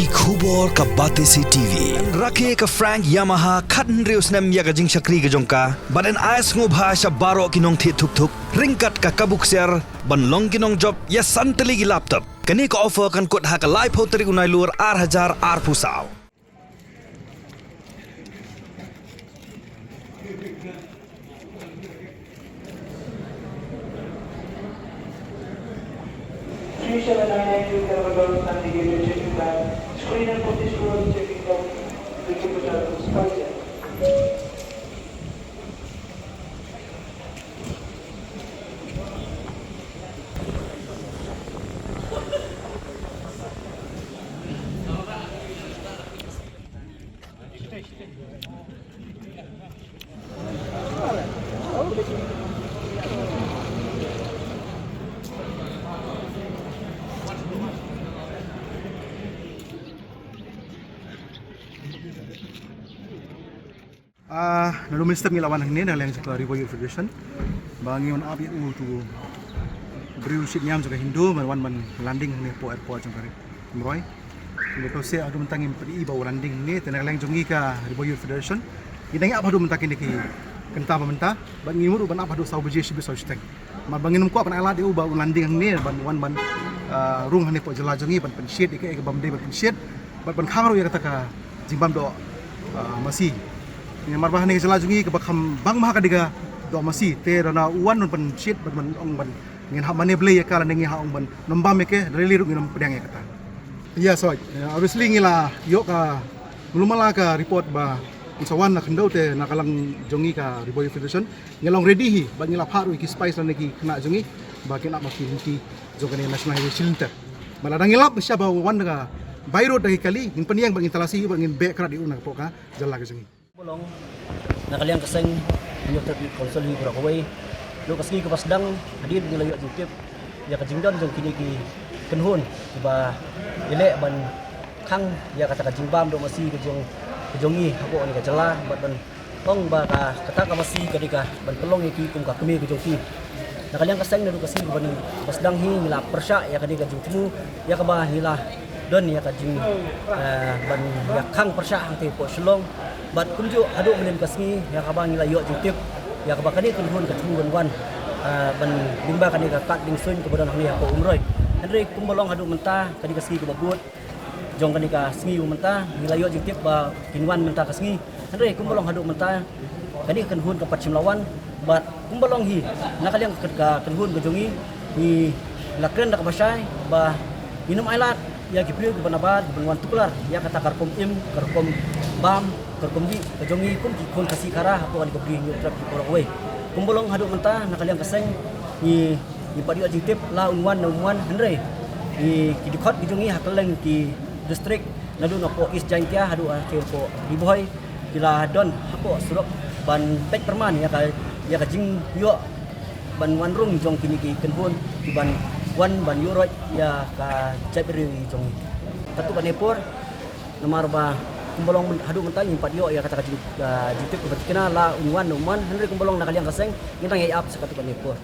ki khubor ka bate si TV rakhe ka Frank Yamaha khatn reus nam ya ga jing shakri ga jongka baden ais ngo bhasha baro kinong thi thuk thuk ringkat ka kabuk ser ban long kinong job ya santali gi laptop kani ka offer kan kot ha ka live hoteri unai lur 8000 ar pusau Screen and put this road checking out the computer spider. Lalu minister ngilawan ini dalam yang sekolah Riboyo Federation bangi on abi tu beriu ship nyam juga Hindu man landing ni po airport jangkari Mroy ni ko se adu mentangin pedi bawa landing ni tenang lang jongi ka Riboyo Federation idang apa adu mentakin ki kenta pementa bangi muru ban apa adu sau beje ship sau stek ma bangin ko apa ala dia bawa landing ni ban rung ni po jela jongi ban pensiet ke bamde ban pensiet ban khangro ya kata ka jimbam do masih ni marbah ni jela jungi ke bakam bang mah kadiga do masih te rana uan pen shit ban ong ban ngin ha mane blay ka lan ngi ha ong ban nombam ke reli ru ngin pedang kata iya so obviously ngila yo ka mulumala ka report ba unsawan na khendau te nakalang jongi ka Riboyo Federation ngelong ready hi ba ngila pharu ki spice lan ki kena jongi ba kena maki hinti jogane national highway cylinder maladang ngilap sya ba wan ka by road dagi kali ngin peniang bang instalasi ba ngin be kra di una po ka jalla ka jongi Bolong nakaliang kaseng menyuruh konsol hi Kurakawai lo kasgi ke pasdang hadir ngilayo jutip ya kajingdan jong kini ki kenhun ba ile ban khang ya kata kajingbam do masih kejongi hapo ni kajela ban tong ba ka kata ka masih kadika ban pelong ki kum ka kemi kejongi nakaliang kaseng do kasgi ban pasdang hi ngila persya ya kadika jungmu ya ka ba ngila don ya kajing ban ya khang persya hang te po shlong bat kunju adu menem kasngi ya kabang ila yo jutip ya kabakani kunhun ka chung wan ban limba kani ka kat ding sun ke badan ni apa umroy andre kumbolong adu menta kani kasngi ke babut jong kani ka sngi menta ila yo jutip ba kinwan menta kasngi andre kumbolong adu menta kani kunhun ka pachim lawan bat kumbolong hi nakaliang ka kunhun ke jongi ni laken dak basai ba minum ailat ya kipriu ke banabad benwan tukular ya kata karkom karkom bam kerkomdi kejongi kum kikon kasih karah apa kali kebri nyuk trap di Kurakawai kumbolong hadu mentah nakaliang kaseng ni padio adjektif la unwan andre ni kidikot kijongi hakeleng ki distrik nadu nopo East Jaintia hadu ke po Riboy kila don hapo surok ban pek perman ya ka jing yo ban wanrung jong kini ki kenhun di ban wan ban yuroj ya ka japri jong tatu kanepor nomor ba kumbolong hadu mentang impat yo ya kata jutip kebetikna la unwan henry kumbolong nakaliang kaseng ngintang ya up sakatu kanepor